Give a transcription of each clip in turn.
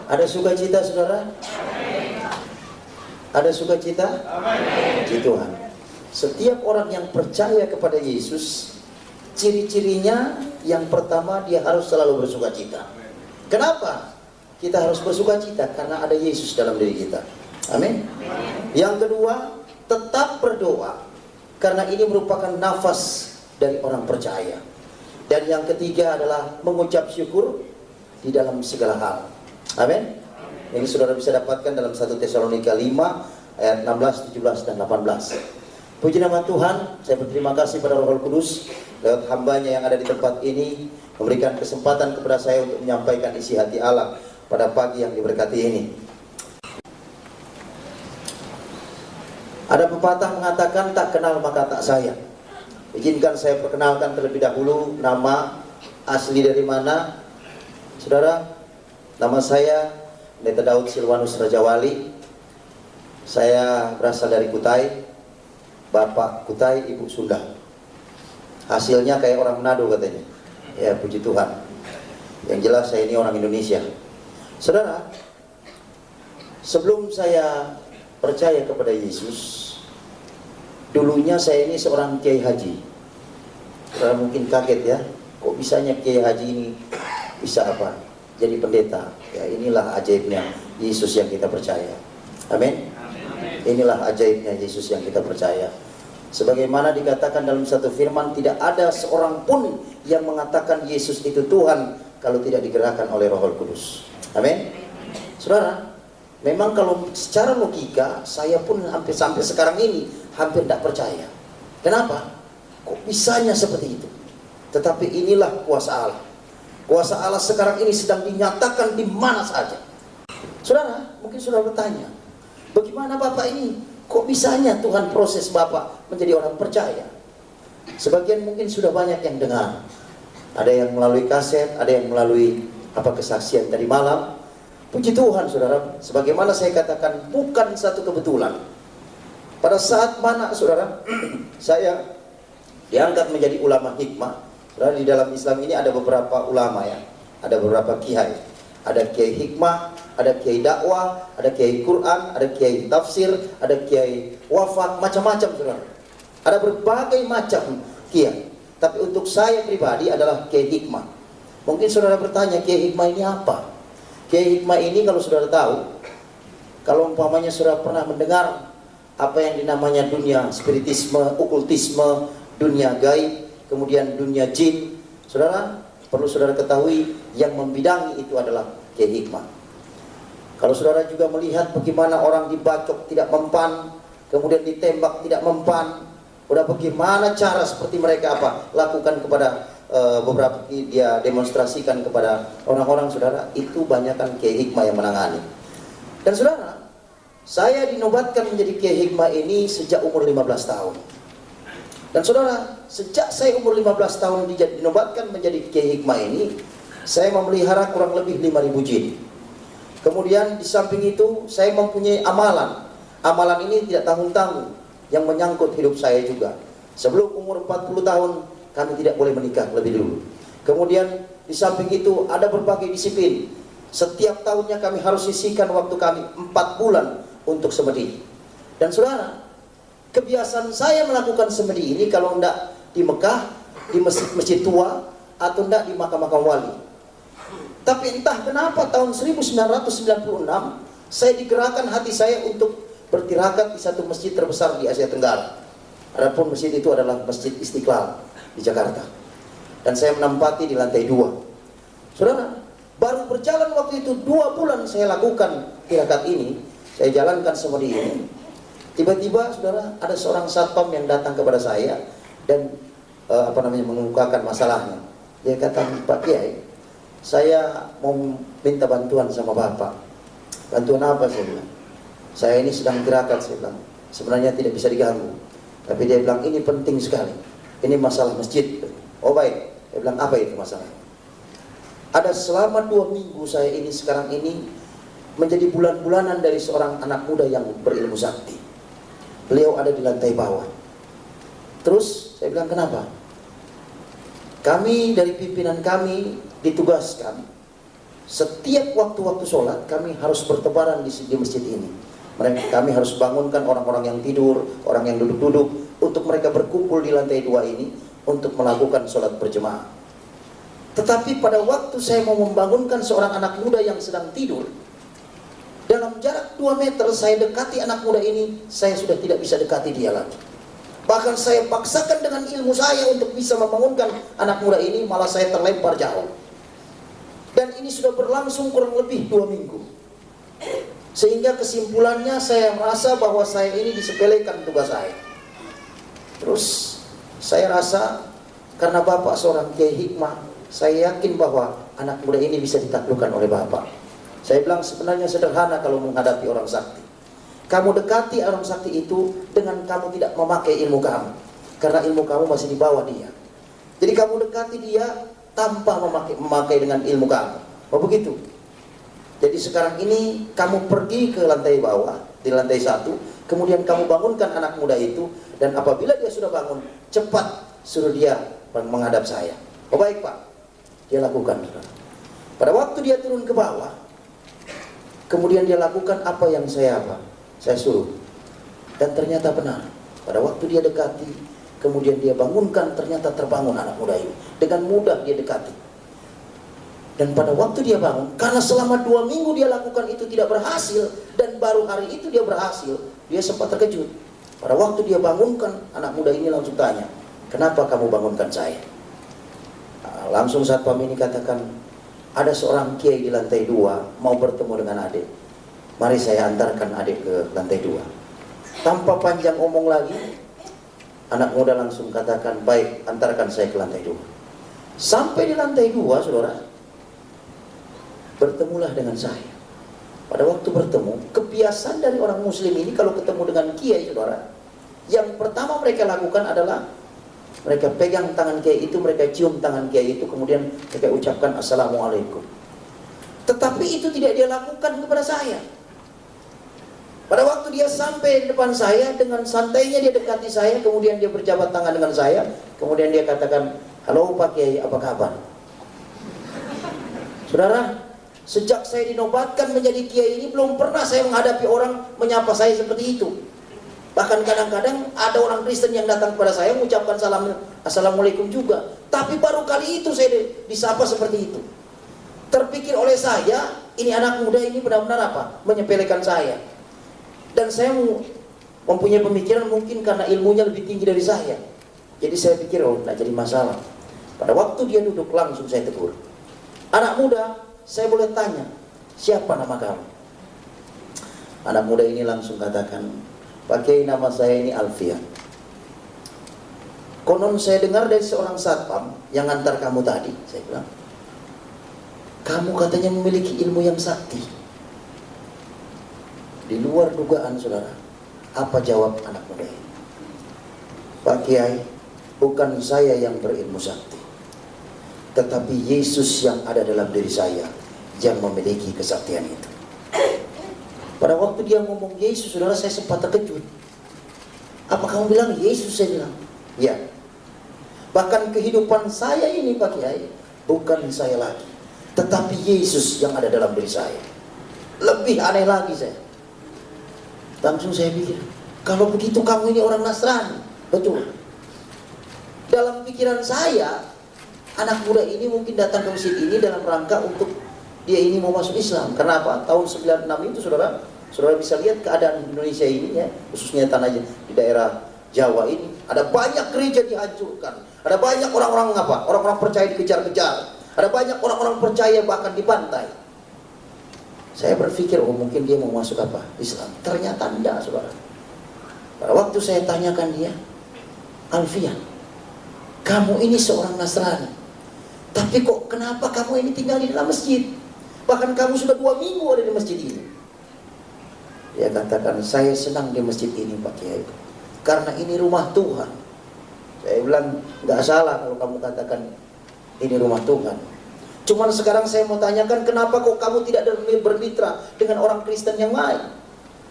Ada sukacita saudara? Ada sukacita? Puji Tuhan. Setiap orang yang percaya kepada Yesus, ciri-cirinya yang pertama dia harus selalu bersukacita. Kenapa kita harus bersukacita? Karena ada Yesus dalam diri kita. Amin. Yang kedua, tetap berdoa, karena ini merupakan nafas dari orang percaya. Dan yang ketiga adalah mengucap syukur di dalam segala hal. Amin. Ini saudara bisa dapatkan dalam 1 Tesalonika 5 ayat 16, 17 dan 18. Puji nama Tuhan. Saya berterima kasih pada Roh Kudus lewat hambanya yang ada di tempat ini, memberikan kesempatan kepada saya untuk menyampaikan isi hati Allah pada pagi yang diberkati ini. Ada pepatah mengatakan, tak kenal maka tak sayang. Izinkan saya perkenalkan terlebih dahulu nama asli dari mana. Saudara, nama saya Pendeta Daud Silwanus Rajawali. Saya berasal dari Kutai. Bapak Kutai, Ibu Sunda. Hasilnya kayak orang Manado katanya. Ya, puji Tuhan. Yang jelas saya ini orang Indonesia. Saudara, sebelum saya percaya kepada Yesus, dulunya saya ini seorang kiai haji. Saudara mungkin kaget ya, kok bisanya kiai haji ini bisa apa? Jadi pendeta. Ya, inilah ajaibnya Yesus yang kita percaya. Amin. Inilah ajaibnya Yesus yang kita percaya. Sebagaimana dikatakan dalam satu firman, tidak ada seorang pun yang mengatakan Yesus itu Tuhan kalau tidak digerakkan oleh Roh Kudus. Amin. Saudara, memang kalau secara logika saya pun sampai sekarang ini hampir tidak percaya. Kenapa? Kok bisanya seperti itu? Tetapi inilah kuasa Allah. Kuasa Allah sekarang ini sedang dinyatakan di mana saja. Saudara, mungkin saudara bertanya, bagaimana Bapak ini? Kok bisanya Tuhan proses Bapak menjadi orang percaya? Sebagian mungkin sudah banyak yang dengar. Ada yang melalui kaset, ada yang melalui kesaksian tadi malam. Puji Tuhan saudara, sebagaimana saya katakan, bukan satu kebetulan. Pada saat mana saudara, saya diangkat menjadi ulama hikmah. Saudara, di dalam Islam ini ada beberapa ulama ya, ada beberapa kiai. Ada kiai hikmah, ada kiai dakwah, ada kiai Quran, ada kiai tafsir, ada kiai wafat, macam-macam saudara. Ada berbagai macam kiai. Tapi untuk saya pribadi adalah kiai hikmah. Mungkin saudara bertanya, kiai hikmah ini apa? Kiai hikmah ini kalau saudara tahu, kalau umpamanya saudara pernah mendengar apa yang dinamanya dunia spiritisme, okultisme, dunia gaib, kemudian dunia jin, saudara perlu saudara ketahui yang membidangi itu adalah kiai hikmah. Kalau saudara juga melihat bagaimana orang dibacok tidak mempan, kemudian ditembak tidak mempan, udah bagaimana cara seperti mereka lakukan kepada beberapa dia demonstrasikan kepada orang-orang, saudara, itu banyakkan kiai hikmah yang menangani. Dan saudara, saya dinobatkan menjadi kiai hikmah ini sejak umur 15 tahun. Dan saudara, sejak saya umur 15 tahun dinobatkan menjadi kiai hikmah ini, saya memelihara kurang lebih 5.000 jin. Kemudian di samping itu saya mempunyai amalan. Amalan ini tidak tanggung-tanggung yang menyangkut hidup saya juga. Sebelum umur 40 tahun kami tidak boleh menikah lebih dulu. Kemudian di samping itu ada berbagai disiplin. Setiap tahunnya kami harus sisihkan waktu kami 4 bulan untuk semedi. Dan saudara, kebiasaan saya melakukan semedi ini kalau tidak di Mekah, di masjid-masjid tua, atau tidak di makam-makam wali. Tapi entah kenapa tahun 1996 saya digerakkan hati saya untuk bertirakat di satu masjid terbesar di Asia Tenggara. Adapun masjid itu adalah Masjid Istiqlal di Jakarta. Dan saya menempati di lantai 2. Saudara, baru berjalan waktu itu 2 bulan saya lakukan tirakat ini, saya jalankan semedi ini. Tiba-tiba saudara, ada seorang satpam yang datang kepada saya dan mengemukakan masalahnya. Dia kata, Pak Kiai, saya mau minta bantuan sama Bapak. Bantuan apa? Saya bilang, saya ini sedang tirakat. Saya bilang, sebenarnya tidak bisa diganggu. Tapi dia bilang, ini penting sekali, ini masalah masjid. Oh baik. Dia bilang, apa itu masalahnya? Ada selama 2 minggu saya ini sekarang ini menjadi bulan-bulanan dari seorang anak muda yang berilmu sakti. Beliau ada di lantai bawah. Terus saya bilang, kenapa? Kami dari pimpinan kami ditugaskan Setiap waktu-waktu sholat kami harus bertebaran di masjid ini. Kami harus bangunkan orang-orang yang tidur, orang yang duduk-duduk, untuk mereka berkumpul di lantai 2 ini untuk melakukan sholat berjemaah. Tetapi pada waktu saya mau membangunkan seorang anak muda yang sedang tidur, dalam jarak 2 meter saya dekati anak muda ini, saya sudah tidak bisa dekati dia lagi. Bahkan saya paksakan dengan ilmu saya untuk bisa membangunkan anak muda ini, malah saya terlempar jauh. Dan ini sudah berlangsung kurang lebih 2 minggu. Sehingga kesimpulannya saya merasa bahwa saya ini disepelekan tugas saya. Terus saya rasa karena Bapak seorang kiai hikmah, saya yakin bahwa anak muda ini bisa ditaklukkan oleh Bapak. Saya bilang sebenarnya sederhana kalau menghadapi orang sakti. Kamu dekati orang sakti itu dengan kamu tidak memakai ilmu kamu, karena ilmu kamu masih di bawah dia. Jadi kamu dekati dia tanpa memakai dengan ilmu kamu. Oh begitu. Jadi sekarang ini kamu pergi ke lantai bawah, di lantai 1, kemudian kamu bangunkan anak muda itu, dan apabila dia sudah bangun, cepat suruh dia menghadap saya. Oh baik Pak, dia lakukan. Pada waktu dia turun ke bawah, kemudian dia lakukan apa yang saya suruh. Dan ternyata benar. Pada waktu dia dekati, kemudian dia bangunkan, ternyata terbangun anak muda ini. Dengan mudah dia dekati. Dan pada waktu dia bangun, karena selama 2 minggu dia lakukan itu tidak berhasil, dan baru hari itu dia berhasil, dia sempat terkejut. Pada waktu dia bangunkan, anak muda ini langsung tanya, kenapa kamu bangunkan saya? Langsung satpam ini katakan, ada seorang kiai di lantai 2 mau bertemu dengan adik. Mari saya antarkan adik ke lantai 2. Tanpa panjang omong lagi, anak muda langsung katakan, baik, antarkan saya ke lantai 2. Sampai di lantai 2, saudara, bertemulah dengan saya. Pada waktu bertemu, kebiasaan dari orang muslim ini kalau ketemu dengan kiai, saudara, yang pertama mereka lakukan adalah mereka pegang tangan kiai itu, mereka cium tangan kiai itu, kemudian mereka ucapkan assalamualaikum. Tetapi itu tidak dia lakukan kepada saya. Pada waktu dia sampai di depan saya, dengan santainya dia dekati saya, kemudian dia berjabat tangan dengan saya, kemudian dia katakan, halo Pak Kiai, apa kabar? Saudara, sejak saya dinobatkan menjadi kiai ini, belum pernah saya menghadapi orang menyapa saya seperti itu. Bahkan kadang-kadang ada orang Kristen yang datang kepada saya mengucapkan assalamualaikum juga. Tapi baru kali itu saya disapa seperti itu. Terpikir oleh saya, ini anak muda ini benar-benar apa? Menyepelekan saya. Dan saya mempunyai pemikiran mungkin karena ilmunya lebih tinggi dari saya. Jadi saya pikir, oh tidak jadi masalah. Pada waktu dia duduk, langsung saya tegur. Anak muda, saya boleh tanya, siapa nama kamu? Anak muda ini langsung katakan, Pak Kiai, nama saya ini Alfian. Konon saya dengar dari seorang satpam yang antar kamu tadi. Saya bilang, kamu katanya memiliki ilmu yang sakti. Di luar dugaan, saudara. Apa jawab anak muda ini? Pak Kiai, bukan saya yang berilmu sakti, tetapi Yesus yang ada dalam diri saya yang memiliki kesaktian itu. Pada waktu dia ngomong Yesus, saudara, saya sempat terkejut. Apa kamu bilang Yesus? Saya bilang, ya. Bahkan kehidupan saya ini Pak Kiai, bukan saya lagi, tetapi Yesus yang ada dalam diri saya. Lebih aneh lagi saya. Langsung saya pikir, kalau begitu kamu ini orang Nasrani. Betul. Dalam pikiran saya, anak muda ini mungkin datang ke masjid ini dalam rangka untuk dia ini mau masuk Islam. Kenapa? Tahun 96 itu saudara bisa lihat keadaan Indonesia ini ya, khususnya tanah di daerah Jawa ini, ada banyak gereja dihancurkan, ada banyak orang-orang orang-orang percaya dikejar-kejar, ada banyak orang-orang percaya bahkan dibantai. Saya berpikir, oh mungkin dia mau masuk apa? Islam. Ternyata tidak, saudara. Pada waktu saya tanyakan dia, Alfian, kamu ini seorang Nasrani, tapi kok kenapa kamu ini tinggal di dalam masjid? Bahkan kamu sudah 2 minggu ada di masjid ini. Dia katakan, saya senang di masjid ini Pak Kiai, karena ini rumah Tuhan. Saya bilang, nggak salah kalau kamu katakan ini rumah Tuhan. Cuman sekarang saya mau tanyakan, kenapa kok kamu tidak bermitra dengan orang Kristen yang lain?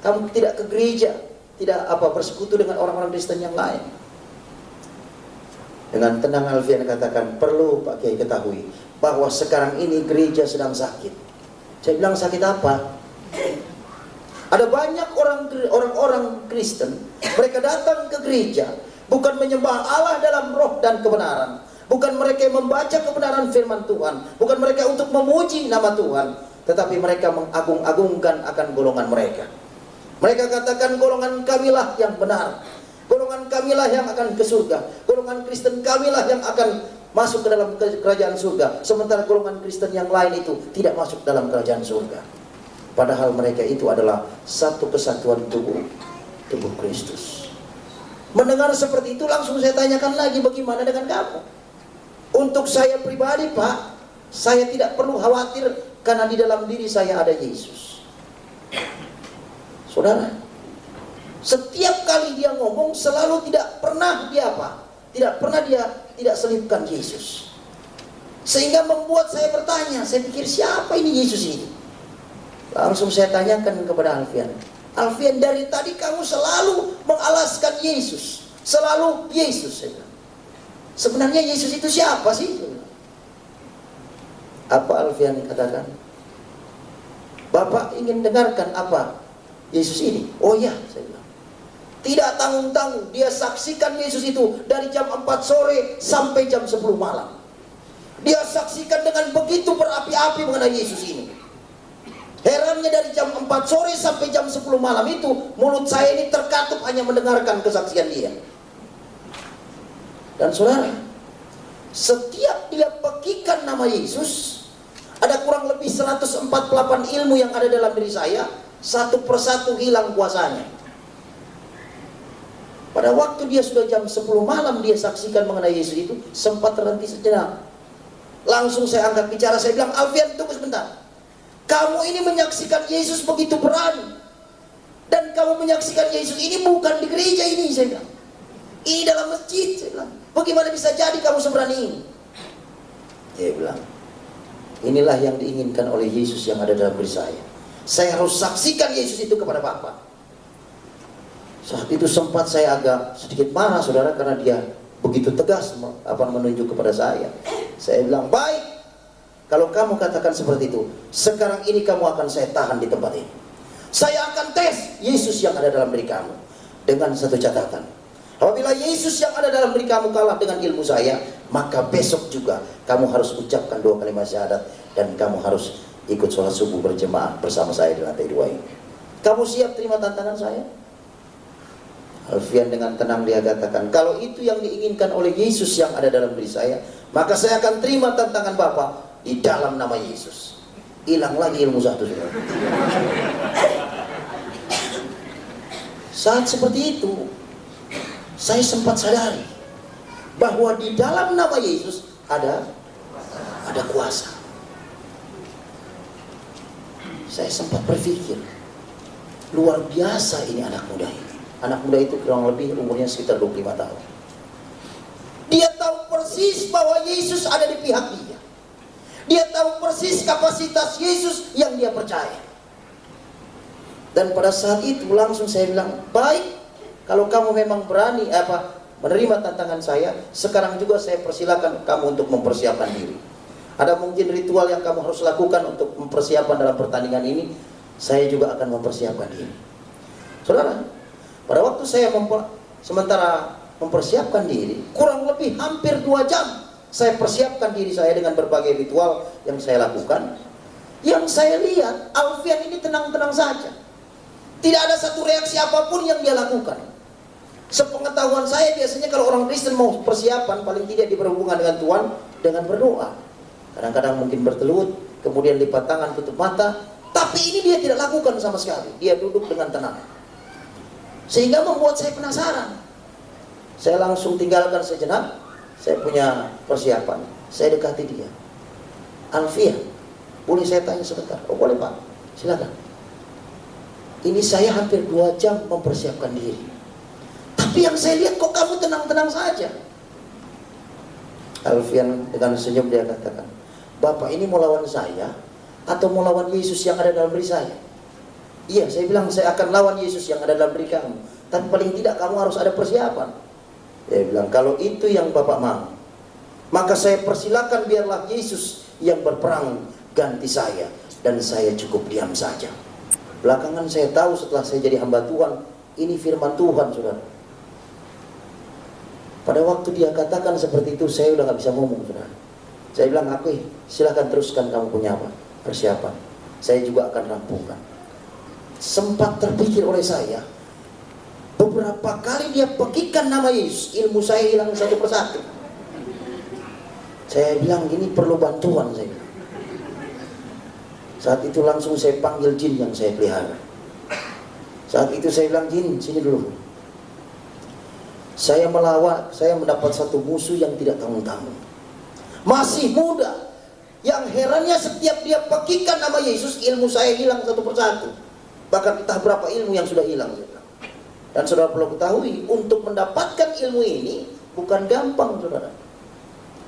Kamu tidak ke gereja, tidak bersekutu dengan orang-orang Kristen yang lain. Dengan tenang Alfian katakan, perlu Pak Kiai ketahui bahwa sekarang ini gereja sedang sakit. Saya bilang, sakit apa? Ada banyak orang-orang Kristen, mereka datang ke gereja bukan menyembah Allah dalam roh dan kebenaran, bukan mereka membaca kebenaran firman Tuhan, bukan mereka untuk memuji nama Tuhan, tetapi mereka mengagung-agungkan akan golongan mereka. Mereka katakan golongan kamilah yang benar, golongan kamilah yang akan ke surga, golongan Kristen kamilah yang akan masuk ke dalam kerajaan surga, sementara golongan Kristen yang lain itu tidak masuk dalam kerajaan surga. Padahal mereka itu adalah satu kesatuan tubuh Kristus. Mendengar seperti itu langsung saya tanyakan lagi, bagaimana dengan kamu? Untuk saya pribadi, Pak, saya tidak perlu khawatir karena di dalam diri saya ada Yesus. Saudara, setiap kali dia ngomong selalu tidak pernah dia apa? Tidak pernah dia tidak selipkan Yesus. Sehingga membuat saya bertanya, saya pikir siapa ini Yesus ini? Langsung saya tanyakan kepada Alfian, Alfian, dari tadi kamu selalu mengalaskan Yesus, selalu Yesus. Saya bilang, sebenarnya Yesus itu siapa sih? Apa Alfian katakan? Bapak ingin dengarkan apa Yesus ini? Oh ya, saya bilang. Tidak tanggung-tanggung, dia saksikan Yesus itu dari jam 4 sore sampai jam 10 malam. Dia saksikan dengan begitu berapi-api mengenai Yesus ini. Herannya dari jam 4 sore sampai jam 10 malam itu, mulut saya ini terkatup hanya mendengarkan kesaksian dia. Dan saudara, setiap dia pekikan nama Yesus, ada kurang lebih 148 ilmu yang ada dalam diri saya, satu persatu hilang kuasanya. Pada waktu dia sudah jam 10 malam dia saksikan mengenai Yesus itu, sempat terhenti sejenak. Langsung saya angkat bicara, saya bilang, Alfian, tunggu sebentar. Kamu ini menyaksikan Yesus begitu berani. Dan kamu menyaksikan Yesus ini bukan di gereja ini, saya bilang. Ini dalam masjid, saya bilang. Bagaimana bisa jadi kamu seberani ini? Dia bilang, inilah yang diinginkan oleh Yesus yang ada dalam diri saya. Saya harus saksikan Yesus itu kepada Bapa. Saat itu sempat saya agak sedikit marah, saudara, karena dia begitu tegas menunjuk kepada saya. Saya bilang, baik. Kalau kamu katakan seperti itu, sekarang ini kamu akan saya tahan di tempat ini. Saya akan tes Yesus yang ada dalam diri kamu. Dengan satu catatan. Apabila Yesus yang ada dalam diri kamu kalah dengan ilmu saya, maka besok juga kamu harus ucapkan 2 kalimat syahadat. Dan kamu harus ikut sholat subuh berjemaah bersama saya di lantai 2 ini. Kamu siap terima tantangan saya? Alfian dengan tenang dia katakan, kalau itu yang diinginkan oleh Yesus yang ada dalam diri saya, maka saya akan terima tantangan Bapak. Di dalam nama Yesus. Hilang lagi ilmu satu. Saat seperti itu, saya sempat sadari bahwa di dalam nama Yesus ada kuasa. Saya sempat berpikir, luar biasa ini anak muda ini. Anak muda itu kurang lebih umurnya sekitar 25 tahun. Dia tahu persis bahwa Yesus ada di pihak dia. Dia tahu persis kapasitas Yesus yang dia percaya. Dan pada saat itu langsung saya bilang, baik, kalau kamu memang berani menerima tantangan saya, sekarang juga saya persilakan kamu untuk mempersiapkan diri. Ada mungkin ritual yang kamu harus lakukan untuk mempersiapkan dalam pertandingan ini, saya juga akan mempersiapkan diri. Saudara, pada waktu saya sementara mempersiapkan diri, kurang lebih hampir 2 jam saya persiapkan diri saya dengan berbagai ritual yang saya lakukan. Yang saya lihat, Alfian ini tenang-tenang saja. Tidak ada satu reaksi apapun yang dia lakukan. Sepengetahuan saya biasanya kalau orang Kristen mau persiapan, paling tidak berhubungan dengan Tuhan dengan berdoa. Kadang-kadang mungkin bertelut, kemudian lipat tangan, tutup mata. Tapi ini dia tidak lakukan sama sekali. Dia duduk dengan tenang. Sehingga membuat saya penasaran. Saya langsung tinggalkan sejenak. Saya punya persiapan. Saya dekati dia. Alfian, boleh saya tanya sebentar? Oh boleh Pak, silakan. Ini saya hampir 2 jam mempersiapkan diri. Tapi yang saya lihat kok kamu tenang-tenang saja. Alfian dengan senyum dia katakan, Bapak ini mau lawan saya atau mau lawan Yesus yang ada dalam diri saya? Iya, saya bilang saya akan lawan Yesus yang ada dalam diri kamu. Tapi paling tidak kamu harus ada persiapan. Dia bilang, kalau itu yang Bapak mau, maka saya persilakan biarlah Yesus yang berperang ganti saya, dan saya cukup diam saja. Belakangan saya tahu setelah saya jadi hamba Tuhan, ini firman Tuhan, saudara. Pada waktu dia katakan seperti itu, saya udah gak bisa ngomong, saudara. Saya bilang, oke, silahkan teruskan, kamu punya apa? Persiapan. Saya juga akan rampungkan. Sempat terpikir oleh saya, beberapa kali dia pekikan nama Yesus, ilmu saya hilang satu persatu. Saya bilang, ini perlu bantuan, saya bilang. Saat itu langsung saya panggil jin yang saya pelihara. Saat itu saya bilang, jin, sini dulu. Saya melawat, saya mendapat satu musuh yang tidak tanggung-tanggung. Masih muda. Yang herannya setiap dia pekikan nama Yesus, ilmu saya hilang satu persatu. Bahkan entah berapa ilmu yang sudah hilang. Dan saudara perlu ketahui, untuk mendapatkan ilmu ini bukan gampang, saudara.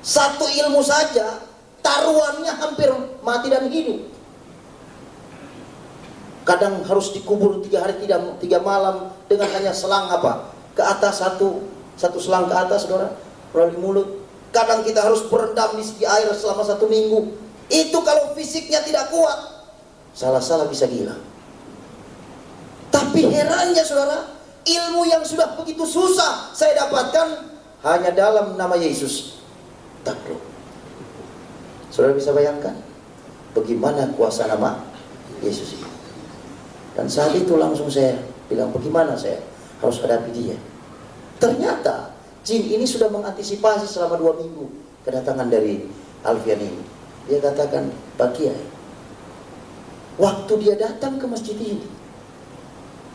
Satu ilmu saja, taruhannya hampir mati dan hidup. Kadang harus dikubur 3 hari 3 malam dengan hanya selang apa? Ke atas satu selang ke atas, saudara, melalui mulut. Kadang kita harus berendam di segi air selama 1 minggu. Itu kalau fisiknya tidak kuat, salah-salah bisa gila. Tapi herannya, saudara, ilmu yang sudah begitu susah saya dapatkan hanya dalam nama Yesus, takluk. Saudara bisa bayangkan bagaimana kuasa nama Yesus ini. Dan saat itu langsung saya bilang, bagaimana saya harus hadapi dia. Ternyata jin ini sudah mengantisipasi selama 2 minggu kedatangan dari Alfian ini. Dia katakan, Pak Kiai, waktu dia datang ke masjid ini,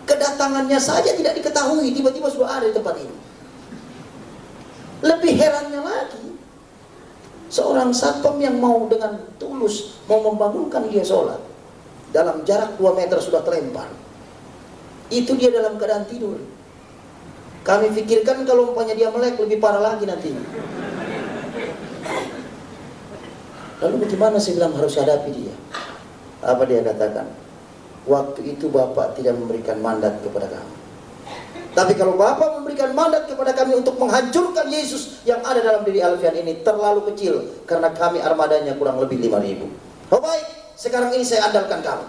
kedatangannya saja tidak diketahui, tiba-tiba sudah ada di tempat ini. Lebih herannya lagi, seorang satpam yang mau dengan tulus mau membangunkan dia sholat, dalam jarak 2 meter sudah terlempar. Itu dia dalam keadaan tidur. Kami pikirkan kalau umpamanya dia melek lebih parah lagi nantinya. Lalu bagaimana saya bilang harus hadapi dia? Apa dia katakan? Waktu itu Bapak tidak memberikan mandat kepada kami. Tapi kalau Bapak memberikan mandat kepada kami untuk menghancurkan Yesus yang ada dalam diri Alfian ini, terlalu kecil. Karena kami armadanya kurang lebih 5.000. Oh baik, sekarang ini saya andalkan kamu.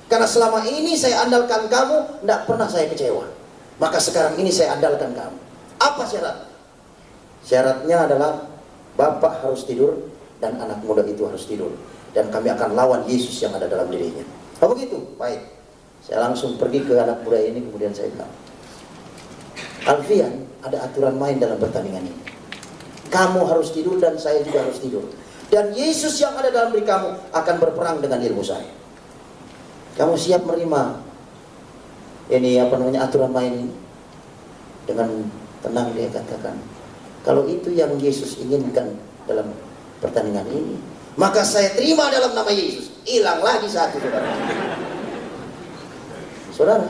Karena selama ini saya andalkan kamu, tidak pernah saya kecewa. Maka sekarang ini saya andalkan kamu. Apa syarat? Syaratnya adalah Bapak harus tidur dan anak muda itu harus tidur. Dan kami akan lawan Yesus yang ada dalam dirinya. Oh begitu? Baik. Saya langsung pergi ke anak muda ini, kemudian saya bilang, Alfian, ada aturan main dalam pertandingan ini. Kamu harus tidur dan saya juga harus tidur. Dan Yesus yang ada dalam diri kamu akan berperang dengan ilmu saya. Kamu siap menerima ini aturan main ini? Dengan tenang dia katakan, kalau itu yang Yesus inginkan dalam pertandingan ini, maka saya terima dalam nama Yesus. Hilang lagi satu, saudara. Saudara,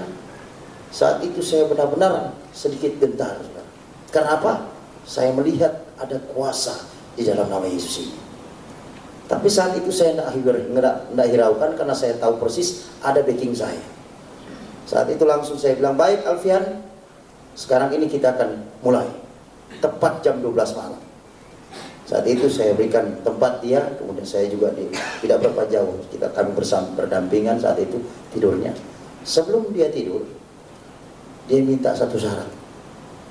saat itu saya benar-benar sedikit gentar, saudara. Kenapa? Saya melihat ada kuasa di dalam nama Yesus ini. Tapi saat itu saya tidak hiraukan karena saya tahu persis ada backing saya. Saat itu langsung saya bilang, baik Alfian, sekarang ini kita akan mulai. Tepat jam 12 malam. Saat itu saya berikan tempat dia, kemudian saya juga tidak berapa jauh. Kami bersama berdampingan saat itu tidurnya. Sebelum dia tidur, dia minta satu syarat.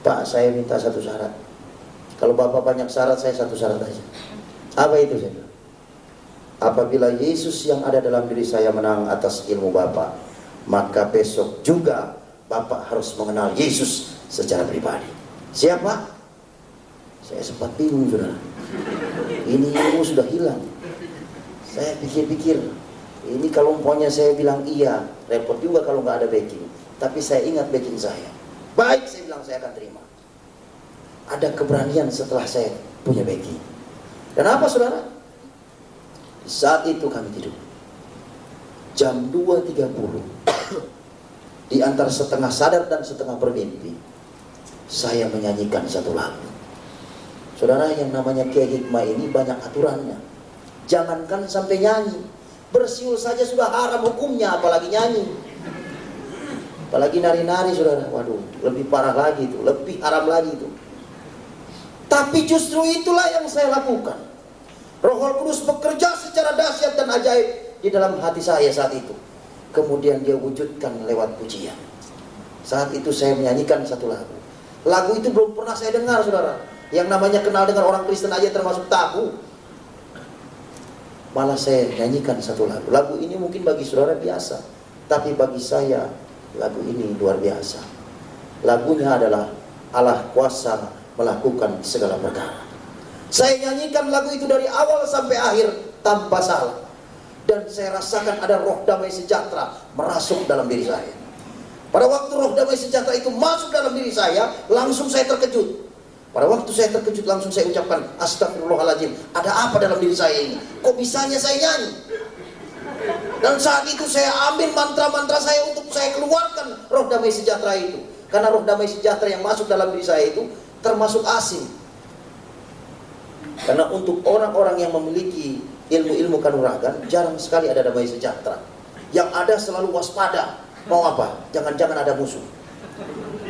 Pak, saya minta satu syarat. Kalau Bapak banyak syarat, saya satu syarat aja. Apa itu? Saya bilang, apabila Yesus yang ada dalam diri saya menang atas ilmu Bapak, maka besok juga Bapak harus mengenal Yesus secara pribadi. Siapa? Saya sempat bingung, saudara. Ini ilmu sudah hilang. Saya pikir-pikir, ini kalau umpamanya saya bilang iya, repot juga kalau nggak ada backing. Tapi saya ingat backing saya. Baik, saya bilang saya akan terima. Ada keberanian setelah saya punya backing. Dan apa, saudara? Saat itu kami tidur. Jam 2.30. Di antara setengah sadar dan setengah bermimpi, saya menyanyikan satu lagu. Saudara, yang namanya Kiai Hikmah ini banyak aturannya. Jangankan sampai nyanyi, bersiul saja sudah haram hukumnya, apalagi nyanyi. Apalagi nari-nari, saudara. Waduh, lebih parah lagi itu, lebih haram lagi itu. Tapi justru itulah yang saya lakukan. Roh Kudus bekerja secara dahsyat dan ajaib di dalam hati saya saat itu. Kemudian dia wujudkan lewat pujian. Saat itu saya menyanyikan satu lagu. Lagu itu belum pernah saya dengar, saudara. Yang namanya kenal dengan orang Kristen aja termasuk tabu. Malah saya nyanyikan satu lagu. Lagu ini mungkin bagi saudara biasa, tapi bagi saya lagu ini luar biasa. Lagunya adalah Allah kuasa melakukan segala perkara. Saya nyanyikan lagu itu dari awal sampai akhir tanpa salah. Dan saya rasakan ada roh damai sejahtera merasuk dalam diri saya. Pada waktu roh damai sejahtera itu masuk dalam diri saya, langsung saya terkejut. Pada waktu saya terkejut, langsung saya ucapkan, astagfirullahaladzim, ada apa dalam diri saya ini? Kok bisanya saya nyanyi? Dan saat itu saya ambil mantra-mantra saya untuk saya keluarkan roh damai sejahtera itu. Karena roh damai sejahtera yang masuk dalam diri saya itu termasuk asing. Karena untuk orang-orang yang memiliki ilmu-ilmu kanuragan, jarang sekali ada damai sejahtera. Yang ada selalu waspada. Mau apa? Jangan-jangan ada musuh.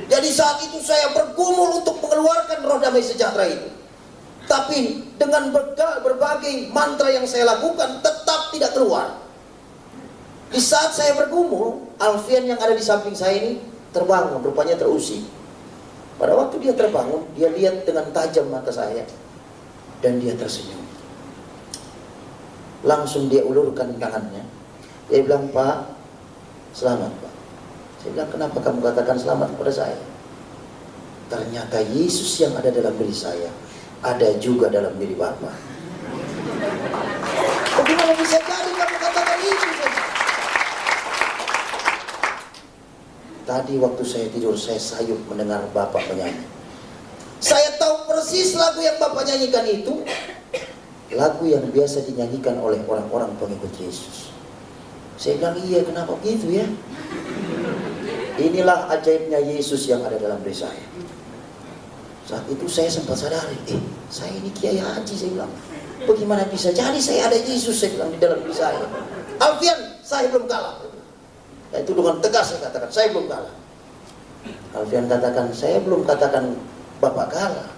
Jadi saat itu saya bergumul untuk mengeluarkan roh damai sejahtera itu. Tapi dengan berbagai mantra yang saya lakukan tetap tidak keluar. Di saat saya bergumul, Alfian yang ada di samping saya ini terbangun, rupanya terusik. Pada waktu dia terbangun, dia lihat dengan tajam mata saya dan dia tersenyum. Langsung dia ulurkan tangannya. Dia bilang, Pak, selamat Pak. Saya bilang, kenapa kamu katakan selamat kepada saya? Ternyata Yesus yang ada dalam diri saya ada juga dalam diri Bapak. Bagaimana bisa jadi kamu katakan Yesus? Tadi waktu saya tidur, saya sayup mendengar Bapak menyanyi. Saya tahu persis lagu yang Bapak nyanyikan itu lagu yang biasa dinyanyikan oleh orang-orang pengikut Yesus. Saya bilang, iya, kenapa begitu ya? Inilah ajaibnya Yesus yang ada dalam diri saya. Saat itu saya sempat sadari, saya ini Kiai Haji, saya bilang. Bagaimana bisa jadi saya ada Yesus, saya bilang, di dalam diri saya. Alfian, saya belum kalah. Dan itu dengan tegas saya katakan, saya belum kalah. Alfian katakan, saya belum katakan Bapak kalah.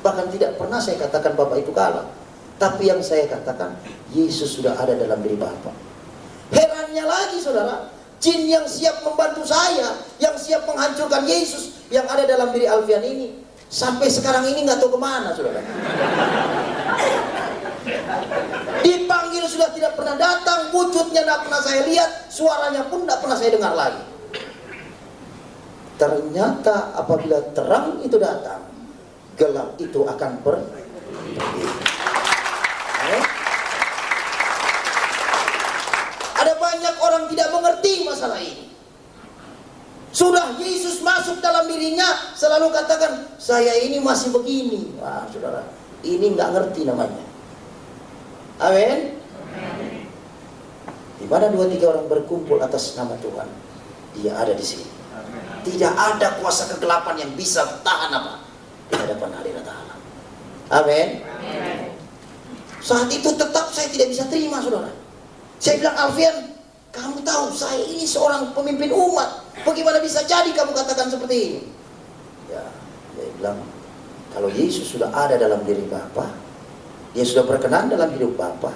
Bahkan tidak pernah saya katakan Bapak itu kalah. Tapi yang saya katakan, Yesus sudah ada dalam diri Bapak. Herannya lagi, saudara, jin yang siap membantu saya, yang siap menghancurkan Yesus yang ada dalam diri Alfian ini, sampai sekarang ini nggak tahu kemana, saudara. Dipanggil sudah tidak pernah datang, wujudnya tidak pernah saya lihat, suaranya pun tidak pernah saya dengar lagi. Ternyata apabila terang itu datang, gelap itu akan pergi. Ada banyak orang tidak mengerti masalah ini. Sudah Yesus masuk dalam dirinya, selalu katakan, saya ini masih begini. Wah, saudara, ini nggak ngerti namanya. Amin. Di mana 2-3 orang berkumpul atas nama Tuhan, Dia ada di sini. Tidak ada kuasa kegelapan yang bisa tahan apa di hadapan hadirat Allah. Amin. Saat itu tetap saya tidak bisa terima, saudara. Saya bilang, Alfian, kamu tahu saya ini seorang pemimpin umat. Bagaimana bisa jadi kamu katakan seperti ini? Ya, dia bilang, kalau Yesus sudah ada dalam diri Bapa, Dia sudah berkenan dalam hidup Bapa,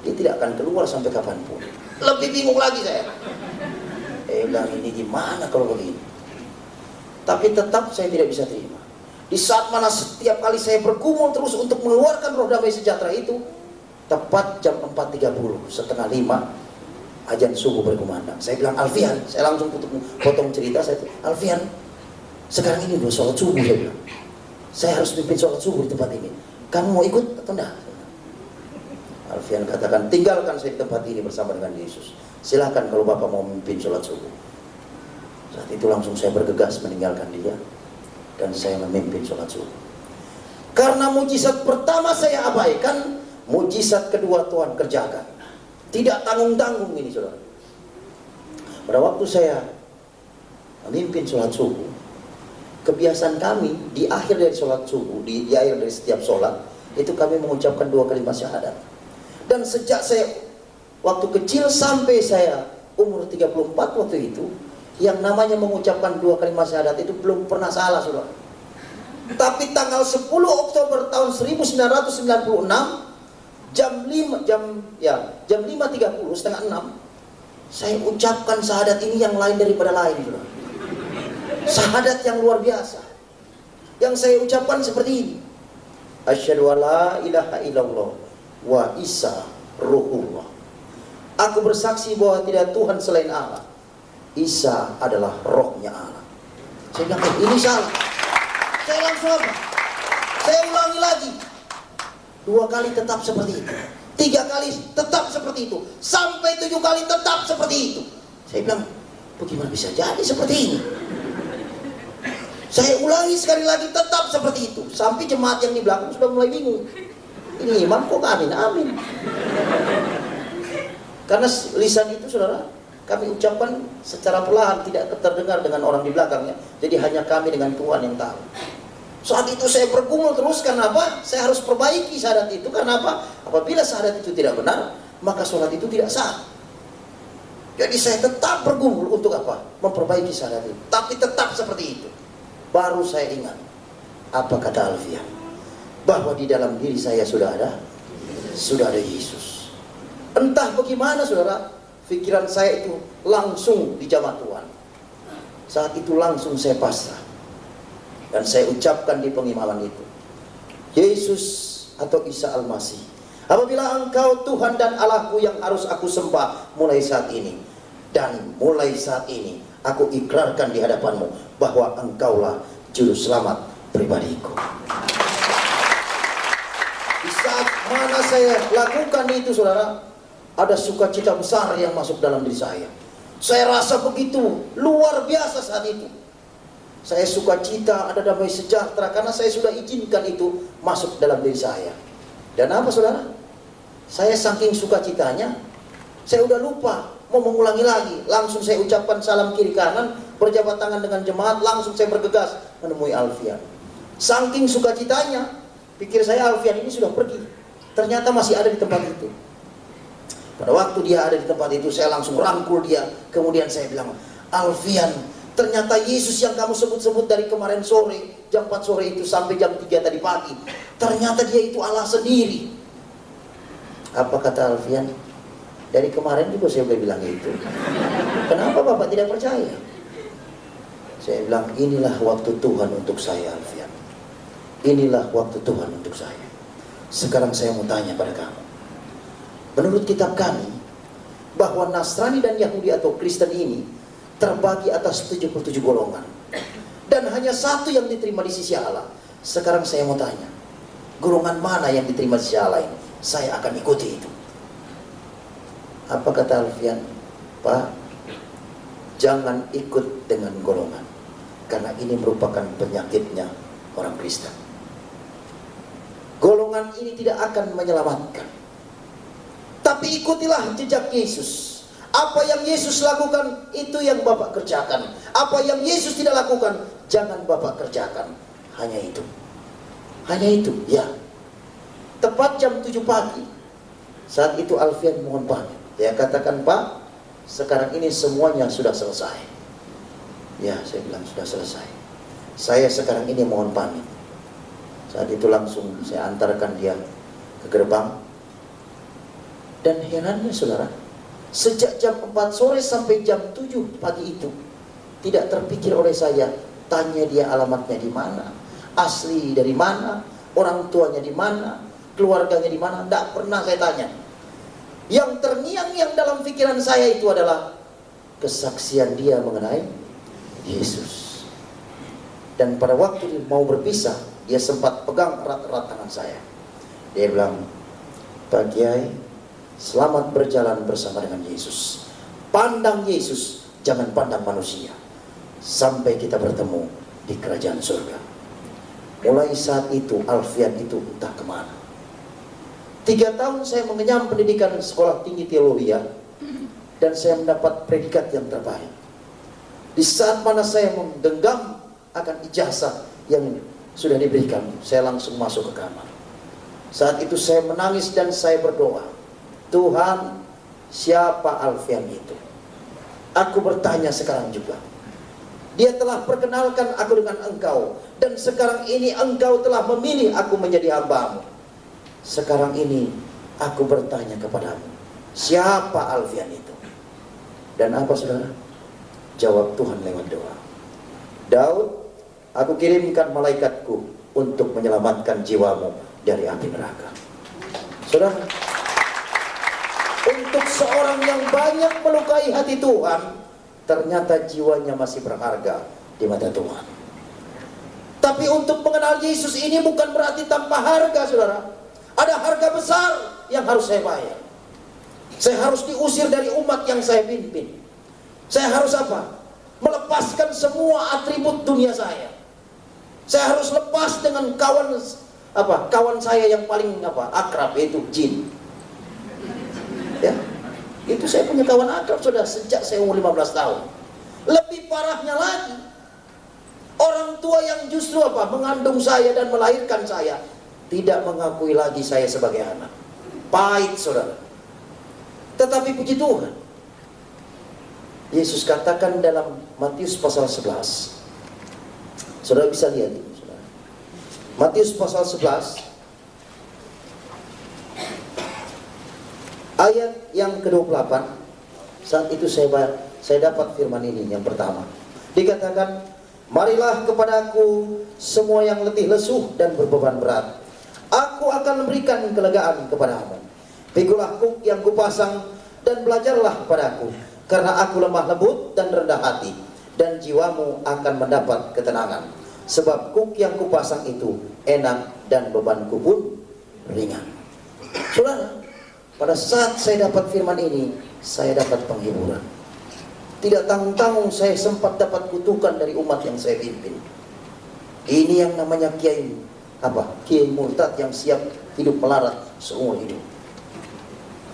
Dia tidak akan keluar sampai kapanpun. Lebih bingung lagi saya. Dia bilang, ini gimana kalau begini? Tapi tetap saya tidak bisa terima. Di saat mana setiap kali saya bergumul terus untuk mengeluarkan roh damai sejahtera itu, tepat jam 4.30, setengah 5, azan subuh berkumandang. Saya bilang, Alfian, saya langsung potong cerita. Saya bilang, Alfian, sekarang ini udah sholat subuh, saya bilang. Saya harus pimpin sholat subuh di tempat ini. Kamu mau ikut atau enggak? Alfian katakan, tinggalkan saya di tempat ini bersama dengan Yesus. Silakan kalau Bapak mau memimpin sholat subuh. Saat itu langsung saya bergegas meninggalkan dia, dan saya memimpin sholat subuh. Karena mujizat pertama saya abaikan, mujizat kedua Tuhan kerjakan. Tidak tanggung-tanggung ini, saudara. Pada waktu saya memimpin sholat subuh, kebiasaan kami di akhir dari sholat subuh, di akhir dari setiap sholat, itu kami mengucapkan 2 kalimat syahadat. Dan sejak saya waktu kecil sampai saya umur 34 waktu itu, yang namanya mengucapkan 2 kalimat syahadat itu belum pernah salah, saudara. Tapi tanggal 10 Oktober tahun 1996, Jam 5.30, setengah 6, saya ucapkan syahadat ini yang lain daripada lain, saudara. Syahadat yang luar biasa. Yang saya ucapkan seperti ini. Asyhadu alla ilaha illallah wa Isa ruhullah. Aku bersaksi bahwa tidak Tuhan selain Allah. Isa adalah rohnya Allah. Saya bilang, ini salah. Saya langsung apa? Saya ulangi lagi. 2 kali tetap seperti itu. 3 kali tetap seperti itu. Sampai 7 kali tetap seperti itu. Saya bilang, bagaimana bisa jadi seperti ini? Saya ulangi sekali lagi tetap seperti itu. Sampai jemaat yang di belakang sudah mulai bingung. Ini imam kok amin amin. Karena lisan itu, saudara, kami ucapkan secara perlahan, tidak terdengar dengan orang di belakangnya. Jadi hanya kami dengan Tuhan yang tahu. Saat itu saya bergumul terus, karena apa? Saya harus perbaiki syahadat itu. Karena apa? Apabila syahadat itu tidak benar, maka sholat itu tidak sah. Jadi saya tetap bergumul untuk apa? Memperbaiki syahadat itu. Tapi tetap seperti itu. Baru saya ingat, apa kata Alfian? Bahwa di dalam diri saya sudah ada Yesus. Entah bagaimana, saudara, pikiran saya itu langsung dijamah Tuhan. Saat itu langsung saya pasrah. Dan saya ucapkan di pengimaman itu, Yesus atau Isa Al-Masih, apabila Engkau Tuhan dan Allahku yang harus aku sembah mulai saat ini, dan mulai saat ini aku ikrarkan di hadapanmu bahwa Engkaulah juru selamat pribadiku. Di saat mana saya lakukan itu, saudara, ada sukacita besar yang masuk dalam diri saya. Saya rasa begitu luar biasa saat itu. Saya sukacita, ada damai sejahtera, karena saya sudah izinkan itu masuk dalam diri saya. Dan apa, saudara? Saya saking sukacitanya, saya udah lupa mau mengulangi lagi. Langsung saya ucapkan salam kiri kanan, berjabat tangan dengan jemaat, langsung saya bergegas menemui Alfian. Saking sukacitanya, pikir saya Alfian ini sudah pergi. Ternyata masih ada di tempat itu. Pada waktu dia ada di tempat itu, saya langsung rangkul dia. Kemudian saya bilang, Alfian, ternyata Yesus yang kamu sebut-sebut dari kemarin sore, jam 4 sore itu sampai jam 3 tadi pagi, ternyata dia itu Allah sendiri. Apa kata Alfian? Dari kemarin juga saya udah bilang itu. Kenapa Bapak tidak percaya? Saya bilang, inilah waktu Tuhan untuk saya, Alfian. Inilah waktu Tuhan untuk saya. Sekarang saya mau tanya pada kamu. Menurut kitab kami, bahwa Nasrani dan Yahudi atau Kristen ini terbagi atas 77 golongan. Dan hanya satu yang diterima di sisi Allah. Sekarang saya mau tanya, golongan mana yang diterima di sisi Allah ini? Saya akan ikuti itu. Apa kata Alfian? Pak, jangan ikut dengan golongan. Karena ini merupakan penyakitnya orang Kristen. Golongan ini tidak akan menyelamatkan. Tapi ikutilah jejak Yesus. Apa yang Yesus lakukan, itu yang Bapak kerjakan. Apa yang Yesus tidak lakukan, jangan Bapak kerjakan. Hanya itu. Hanya itu, ya. Tepat jam 7 pagi, saat itu Alfian mohon pamit. Dia katakan, Pak, sekarang ini semuanya sudah selesai. Ya, saya bilang sudah selesai. Saya sekarang ini mohon pamit. Saat itu langsung saya antarkan dia ke gerbang. Dan herannya, saudara, sejak jam 4 sore sampai jam 7 pagi itu, tidak terpikir oleh saya, tanya dia alamatnya di mana, asli dari mana, orang tuanya di mana, keluarganya di mana. Tidak pernah saya tanya. Yang terngiang-ngiang dalam pikiran saya itu adalah kesaksian dia mengenai Yesus. Dan pada waktu mau berpisah, dia sempat pegang erat-erat tangan saya. Dia bilang, Pak Kiai, selamat berjalan bersama dengan Yesus. Pandang Yesus, jangan pandang manusia. Sampai kita bertemu di kerajaan surga. Mulai saat itu, Alfian itu entah kemana. 3 tahun saya mengenyam pendidikan sekolah tinggi teologi, dan saya mendapat predikat yang terbaik. Di saat mana saya menggenggam akan ijazah yang sudah diberikan, saya langsung masuk ke kamar. Saat itu saya menangis dan saya berdoa, Tuhan, siapa Alfian itu? Aku bertanya sekarang juga. Dia telah perkenalkan aku dengan Engkau, dan sekarang ini Engkau telah memilih aku menjadi hamba-Mu. Sekarang ini aku bertanya kepadamu, siapa Alfian itu? Dan apa saudara? Jawab Tuhan lewat doa. Daud, aku kirimkan malaikatku untuk menyelamatkan jiwamu dari api neraka. Saudara, untuk seorang yang banyak melukai hati Tuhan, ternyata jiwanya masih berharga di mata Tuhan. Tapi untuk mengenal Yesus ini bukan berarti tanpa harga, saudara. Ada harga besar yang harus saya bayar. Saya harus diusir dari umat yang saya pimpin. Saya harus apa? Melepaskan semua atribut dunia saya. Saya harus lepas dengan kawan saya yang paling akrab, yaitu jin. Ya, itu saya punya kawan akrab sudah sejak saya umur 15 tahun. Lebih parahnya lagi, orang tua yang justru mengandung saya dan melahirkan saya tidak mengakui lagi saya sebagai anak. Pahit, saudara. Tetapi puji Tuhan, Yesus katakan dalam Matius pasal 11. Saudara bisa lihat ini, saudara. Matius pasal 11 ayat yang ke-28. Saat itu saya dapat firman ini yang pertama. Dikatakan, marilah kepadaku semua yang letih lesuh dan berbeban berat, aku akan memberikan kelegaan kepadamu. Pikulah kuk yang kupasang dan belajarlah padaku, karena aku lemah lembut dan rendah hati, dan jiwamu akan mendapat ketenangan. Sebab kuk yang kupasang itu enak dan bebanku pun ringan. Saudara, pada saat saya dapat firman ini, saya dapat penghiburan. Tidak tanggung-tanggung saya sempat dapat kutukan dari umat yang saya pimpin. Ini yang namanya kiai Kiai murtad yang siap hidup melarat seumur hidup.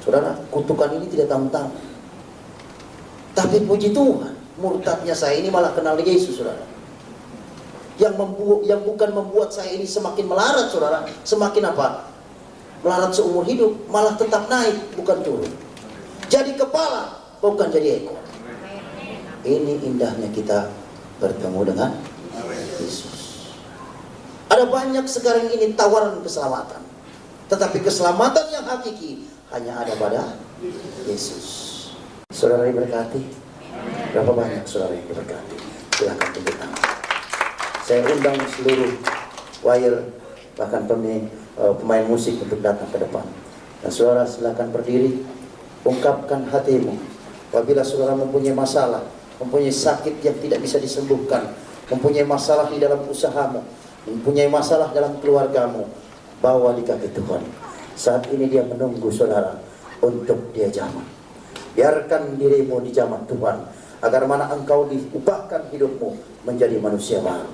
Saudara, kutukan ini tidak tanggung-tanggung. Tapi puji Tuhan, murtadnya saya ini malah kenal Yesus, saudara. Yang bukan membuat saya ini semakin melarat, saudara. Semakin melarat seumur hidup, malah tetap naik, bukan turun. Jadi kepala, bukan jadi ekor. Ini indahnya kita bertemu dengan Yesus. Ada banyak sekarang ini tawaran keselamatan, tetapi keselamatan yang hakiki hanya ada pada Yesus. Saudara diberkati? Berapa banyak saudara yang diberkati? Silakan tunjuk tangan. Saya undang seluruh choir, bahkan pemain musik untuk datang ke depan. Dan saudara silakan berdiri, ungkapkan hatimu. Apabila saudara mempunyai masalah, mempunyai sakit yang tidak bisa disembuhkan, mempunyai masalah di dalam usahamu, mempunyai masalah dalam keluargamu, bawa di kaki Tuhan. Saat ini dia menunggu saudara untuk dia jamah. Biarkan dirimu dijamah Tuhan, agar mana engkau diubahkan hidupmu menjadi manusia baru.